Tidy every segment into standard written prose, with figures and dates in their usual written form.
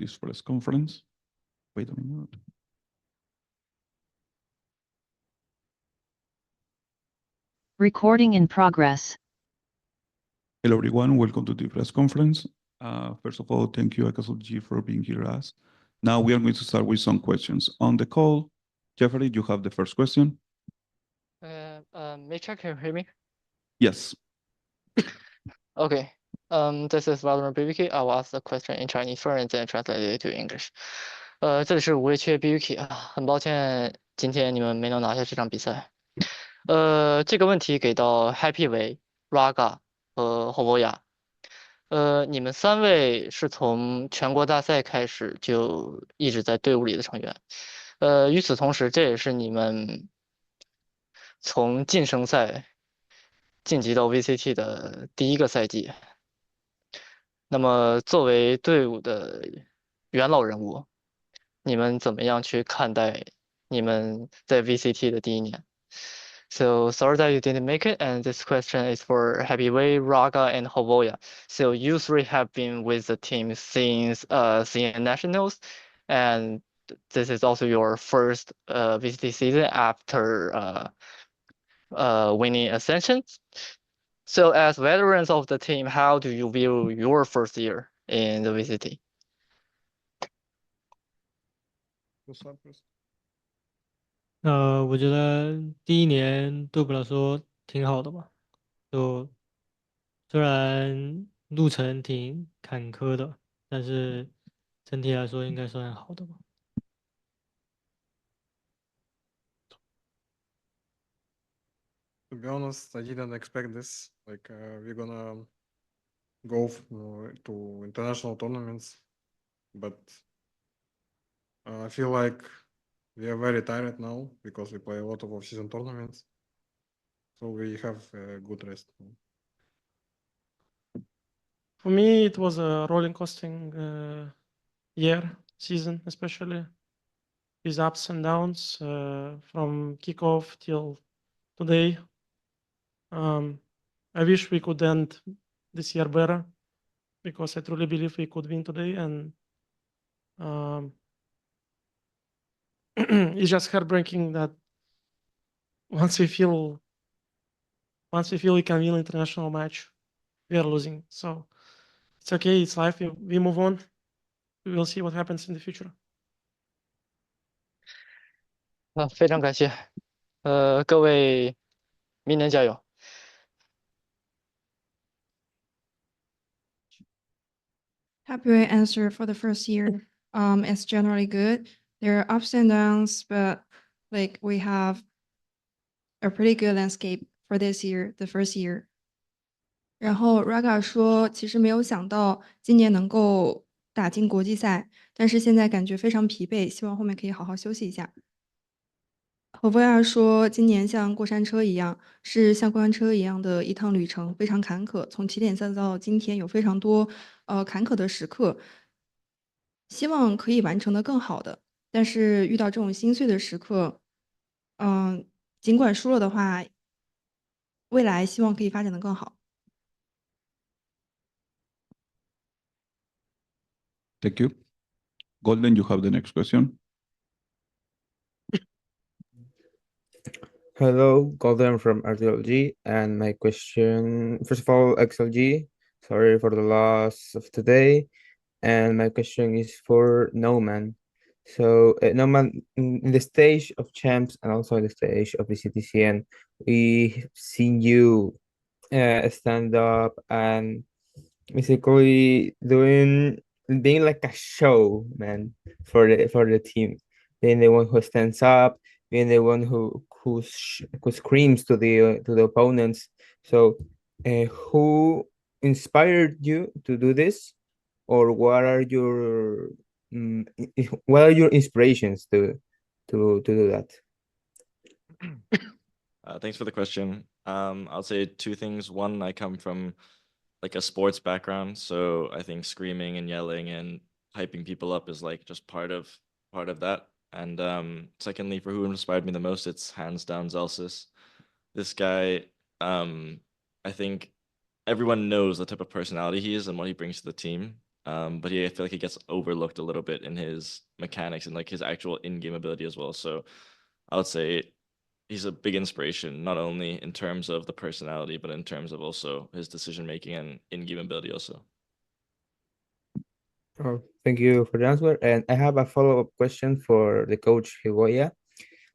this press conference. Wait a minute. Recording in progress. Hello, everyone. Welcome to the press conference. First of all, thank you, XLG, for being here with us. Now we are going to start with some questions. On the call, Jeffrey, you have the first question. Mitchell, can you hear me? Yes. Okay. This is VALORANT BBK. I will ask the question in Chinese first and then translate it to English. 这里是5位缺 BBK 啊，很抱歉今天你们没能拿下这场比赛。这个问题给到 Happy 为 Raga 和 Hoboya。你们3位是从全国大赛开始就一直在队伍里的成员。与此同时，这也是你们从晋升赛晋级到 VCT 的第1个赛季。那么作为队伍的元老人物，你们怎么样去看待你们在 VCT 的第1年？ So sorry that you didn't make it, and this question is for Happy Wei, Raga, and Hoboya. So you 3 have been with the team since senior nationals, and this is also your first VCT season after winning Ascension. So as veterans of the team, how do you view your first year in the VCT? First. 我觉得第1年对我来说挺好的吧，就虽然路程挺坎坷的，但是整体来说应该算好的吧。To be honest, I didn't expect this. Like we're gonna go to international tournaments, but I feel like we are very tired now because we play a lot of off-season tournaments, so we have a good rest. For me, it was a rolling coasting season, especially with ups and downs from kickoff till today. I wish we could end this year better because I truly believe we could win today, and it's just heartbreaking that once we feel we can win international match, we are losing. So it's okay, it's life. We move on. We will see what happens in the future. 非常感谢。各位明年加油。Happy Way answer for the first year. It's generally good. There are ups and downs, but like we have a pretty good landscape for this year, the first year. 然后 Raga 说，其实没有想到今年能够打进国际赛，但是现在感觉非常疲惫，希望后面可以好好休息一下。Hoboya 说，今年像过山车一样，是像过山车一样的一趟旅程，非常坎坷。从起点赛到今天，有非常多坎坷的时刻，希望可以完成的更好的。但是遇到这种心碎的时刻，尽管输了的话，未来希望可以发展的更好。Thank you. Golden, you have the next question. Hello, Golden from XLG, and my question, first of all, XLG, sorry for the loss of today, and my question is for Noman. So, Noman, in the stage of champs and also in the stage of the CTCN, we've seen you stand up and basically being like a show, man, for the team, being the one who stands up, being the one who screams to the opponents. So, who inspired you to do this, or what are your inspirations to do that? Thanks for the question. I'll say 2 things. One, I come from like a sports background, so I think screaming and yelling and hyping people up is like just part of that. And secondly, for who inspired me the most, it's hands down Zelsis. This guy, I think everyone knows the type of personality he is and what he brings to the team. but I feel like he gets overlooked a little bit in his mechanics and like his actual in-game ability as well. So I would say he's a big inspiration, not only in terms of the personality, but in terms of also his decision making and in-game ability also. Oh, thank you for the answer. And I have a follow-up question for the coach Higoya.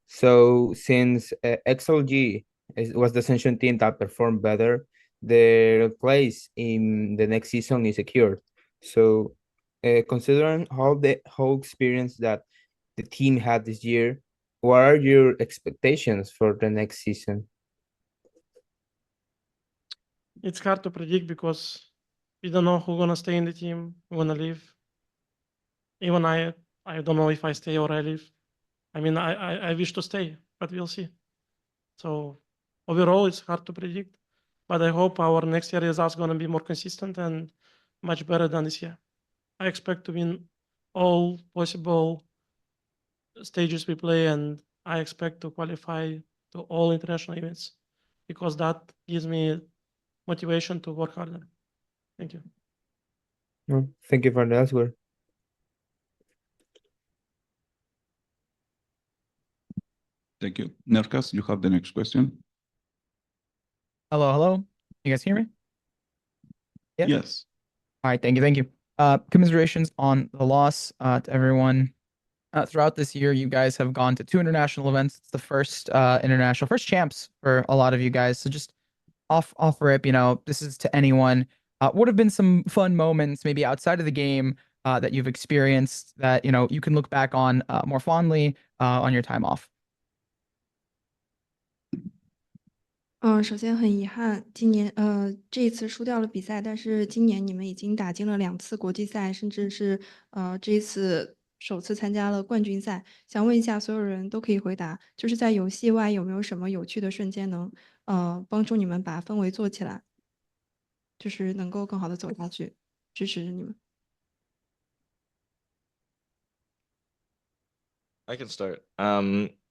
So since XLG was the Ascension team that performed better, their place in the next season is secured. So considering how the whole experience that the team had this year, what are your expectations for the next season? It's hard to predict because we don't know who's gonna stay in the team, who's gonna leave. Even I don't know if I stay or I leave. I mean, I wish to stay, but we'll see. So overall, it's hard to predict, but I hope our next year results gonna be more consistent and much better than this year. I expect to win all possible stages we play, and I expect to qualify to all international events because that gives me motivation to work harder. Thank you. Oh, thank you for the answer. Thank you. Nerkas, you have the next question. Hello, hello. You guys hear me? Yeah. Yes. All right, thank you, thank you. Commiserations on the loss to everyone. Throughout this year, you guys have gone to 2 international events. It's the first first champs for a lot of you guys. So just off rip, you know, this is to anyone. What have been some fun moments, maybe outside of the game, that you've experienced that, you know, you can look back on more fondly on your time off? 首先很遗憾，今年这一次输掉了比赛，但是今年你们已经打进了2次国际赛，甚至是这一次首次参加了冠军赛。想问一下，所有人都可以回答，就是在游戏外有没有什么有趣的瞬间能帮助你们把氛围做起来，就是能够更好的走下去，支持你们。I can start.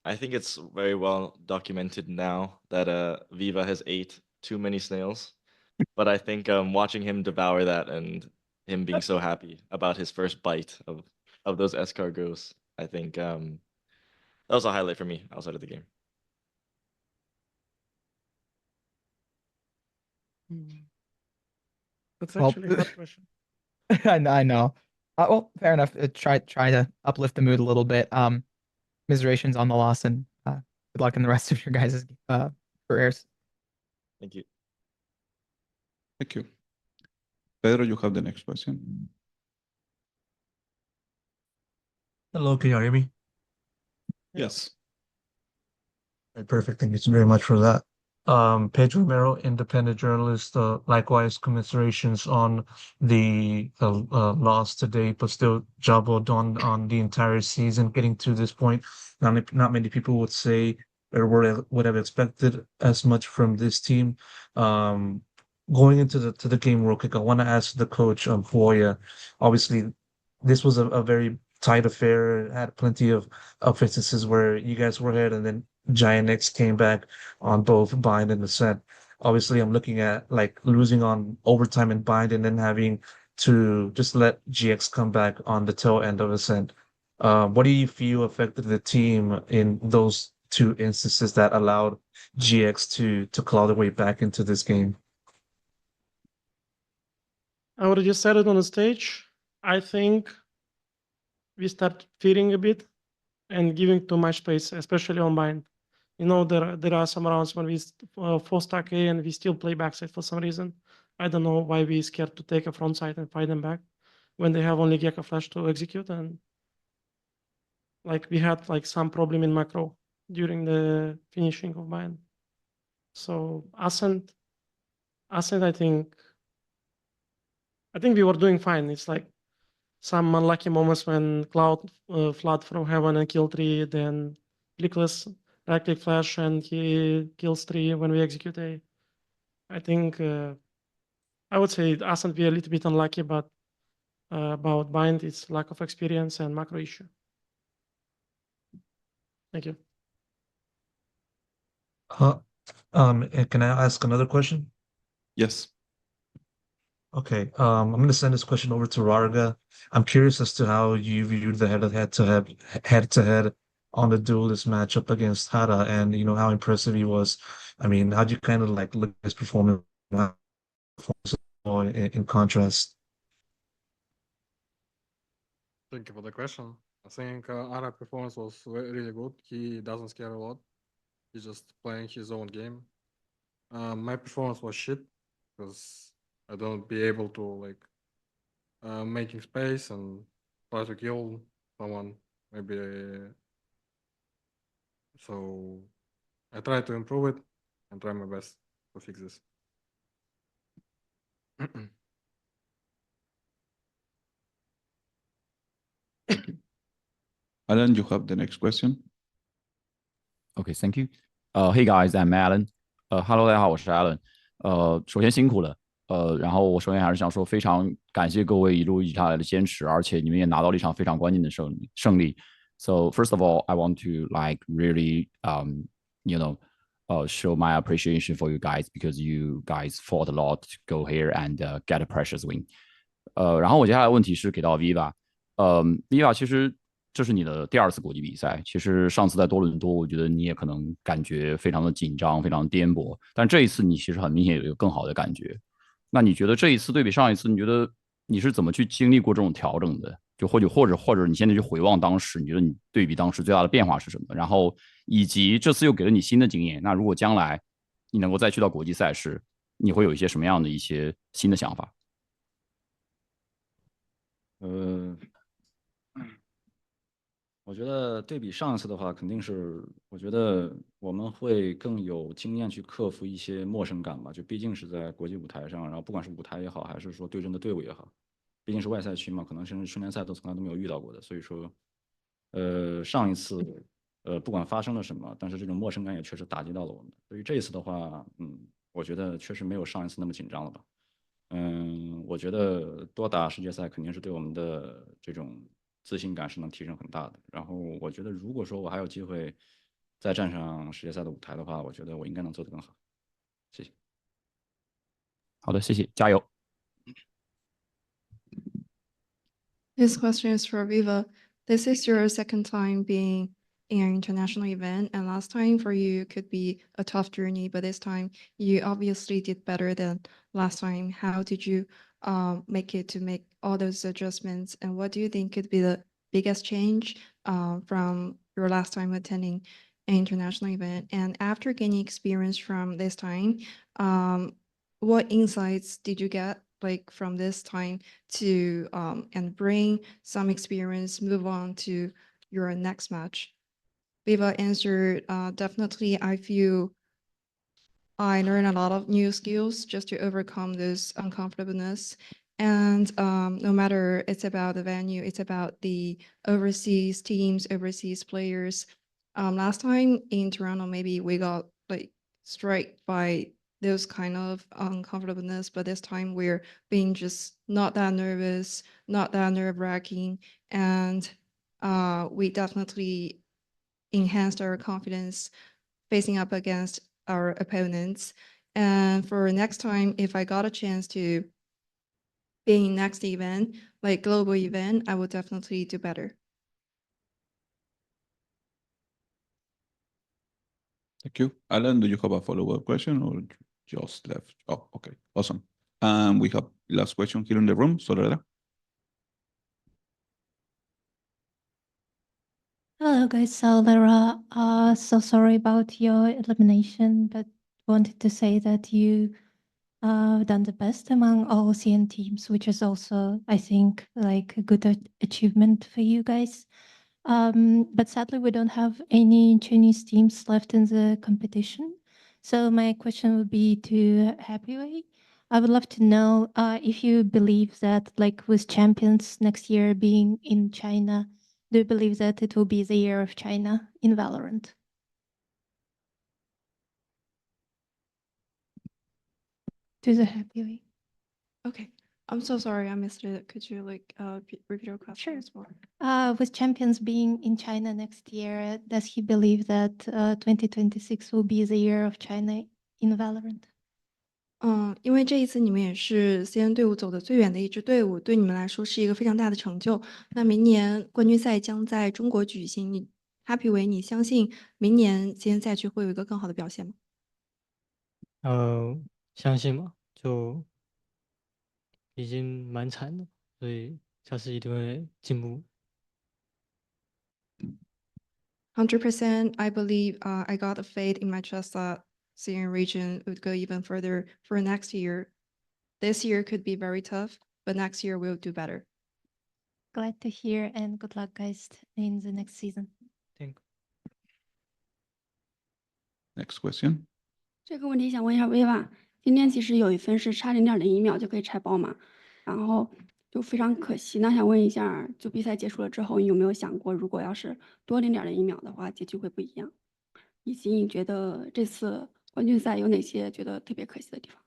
I think it's very well documented now that Viva has ate too many snails. But I think watching him devour that and him being so happy about his first bite of those escargots, I think that was a highlight for me outside of the game. That's Well, actually a hard question. I know. Well, fair enough. Try to uplift the mood a little bit. Commiserations on the loss, and good luck in the rest of your guys' careers. Thank you. Thank you. Pedro, you have the next question. Hello, can you hear me? Yes. Right, perfect. Thank you very much for that. Pedro Romero, independent journalist. Likewise, commiserations on the loss today, but still job well done on the entire season, getting to this point. Not many people would say or would have expected as much from this team. Going into the game real quick, I want to ask the coach, Huoya. Obviously, this was a very tight affair. It had plenty of instances where you guys were ahead, and then GIANTX came back on both bind and ascent. Obviously, I'm looking at like losing on overtime and bind, and then having to just let GX come back on the tail end of ascent. What do you feel affected the team in those 2 instances that allowed GX to claw their way back into this game? I already said it on the stage. I think we start fearing a bit and giving too much space, especially on bind. You know, there are some rounds when we full stack A and we still play backside for some reason. I don't know why we scared to take a front side and fight them back when they have only Gecko Flash to execute. And like we had like some problem in macro during the finishing of bind. So Ascent, I think we were doing fine. It's like some unlucky moments when Cloud flood from heaven and kill 3, then Flickless right click flash and he kills 3 when we execute A. I think I would say Ascent be a little bit unlucky, but about bind, it's lack of experience and macro issue. Thank you. And can I ask another question? Yes. Okay, I'm going to send this question over to Rarga. I'm curious as to how you viewed the head-to-head on the duelist matchup against Hara, and how impressive he was. I mean, how do you kind of like look at his performance in contrast? Thank you for the question. I think Ara performance was really good. He doesn't scare a lot. He's just playing his own game. My performance was shit because I don't be able to like making space and try to kill someone. Maybe so. I try to improve it and try my best to fix this. Alan, you have the next question. Okay, thank you. Hey guys, I'm Alan. Hello， 大家好，我是 Alan。首先辛苦了。然后我首先还是想说，非常感谢各位一路下来的坚持，而且你们也拿到了一场非常关键的胜利。So first of all, I want to like really show my appreciation for you guys because you guys fought a lot to go here and get a precious win. 然后我接下来的问题是给到 Viva。Viva 其实这是你的第2次国际比赛，其实上次在多伦多，我觉得你也可能感觉非常的紧张，非常颠簸，但这一次你其实很明显有一个更好的感觉。那你觉得这一次对比上一次，你觉得你是怎么去经历过这种调整的？就或者你现在去回望当时，你觉得你对比当时最大的变化是什么？然后以及这次又给了你新的经验，那如果将来你能够再去到国际赛事，你会有一些什么样的一些新的想法？我觉得对比上一次的话，肯定是我觉得我们会更有经验去克服一些陌生感吧。就毕竟是在国际舞台上，然后不管是舞台也好，还是说对阵的队伍也好，毕竟是外赛区嘛，可能甚至训练赛都从来都没有遇到过的。所以说，上一次不管发生了什么，但是这种陌生感也确实打击到了我们。对于这一次的话，我觉得确实没有上一次那么紧张了吧。我觉得多打世界赛肯定是对我们的这种自信感是能提升很大的。然后我觉得，如果说我还有机会再站上世界赛的舞台的话，我觉得我应该能做得更好。谢谢。好的，谢谢，加油。This question is for Viva. This is your second time being in an international event, and last time for you could be a tough journey, but this time you obviously did better than last time. How did you make it to make all those adjustments, and what do you think could be the biggest change from your last time attending an international event? And after gaining experience from this time, what insights did you get like from this time to and bring some experience, move on to your next match? Viva answered, definitely I feel I learned a lot of new skills just to overcome this uncomfortableness. And no matter it's about the venue, it's about the overseas teams, overseas players. Last time in Toronto, maybe we got like struck by those kind of uncomfortableness, but this time we're being just not that nervous, not that nerve-wracking, and we definitely enhanced our confidence facing up against our opponents. And for next time, if I got a chance to be in next event, like global event, I will definitely do better. Thank you. Alan, do you have a follow-up question or just left? Oh, okay, awesome. We have last question here in the room, Soledad. Hello guys, so Lara, so sorry about your elimination, but wanted to say that you done the best among all CN teams, which is also, I think, like a good achievement for you guys. But sadly, we don't have any Chinese teams left in the competition. So my question would be to Happyway. I would love to know if you believe that, like with Champions next year being in China, do you believe that it will be the year of China in Valorant? To the Happyway. Okay. I'm so sorry, I missed it. Could you like repeat your question? Sure. With Champions being in China next year, does he believe that 2026 will be the year of China in Valorant? 因为这一次你们也是 CN 队伍走的最远的一支队伍，对你们来说是一个非常大的成就。那明年冠军赛将在中国举行，你 Happy 为你相信明年 CN 赛区会有一个更好的表现吗？相信吧，就已经蛮惨的，所以下次一定会进步。100%, I believe I got a faith in my chest that CN region would go even further for next year. This year could be very tough, but next year we'll do better. Glad to hear and good luck, guys, in the next season. Thank you. Next question. 这个问题想问一下薇娃，今天其实有一分是差0.01秒就可以拆包嘛，然后就非常可惜。那想问一下，就比赛结束了之后，你有没有想过，如果要是多0.01秒的话，结局会不一样？以及你觉得这次冠军赛有哪些觉得特别可惜的地方？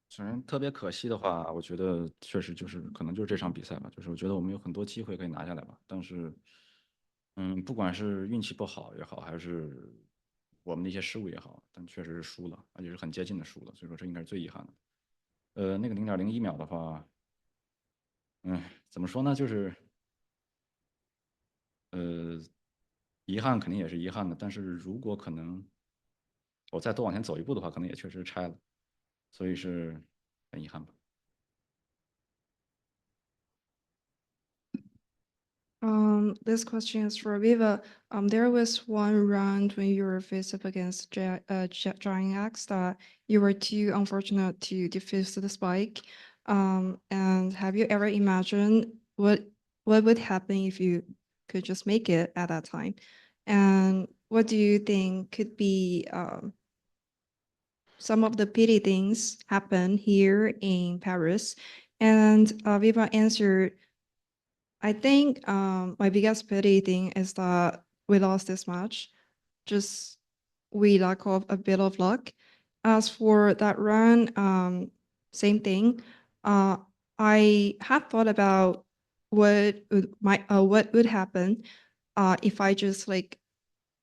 首先特别可惜的话，我觉得确实就是可能就是这场比赛吧，就是我觉得我们有很多机会可以拿下来吧，但是，不管是运气不好也好，还是我们的一些失误也好，但确实是输了，而且是很接近的输了，所以说这应该是最遗憾的。那个0.01秒的话，怎么说呢，就是遗憾肯定也是遗憾的，但是如果可能我再多往前走一步的话，可能也确实拆了，所以是很遗憾吧。This question is for Viva. There was one round when you were faced up against GIANTX that you were too unfortunate to defuse the spike. And have you ever imagined what would happen if you could just make it at that time? And what do you think could be some of the pity things happen here in Paris? And Viva answered, I think my biggest pity thing is that we lost this match. Just we lack of a bit of luck. As for that run, same thing. I have thought about what would happen if I just like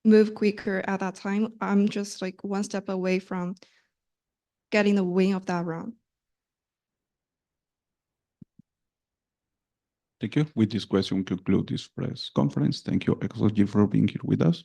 move quicker at that time. I'm just like one step away from getting the win of that round. Thank you. With this question, we conclude this press conference. Thank you, XLG, for being here with us.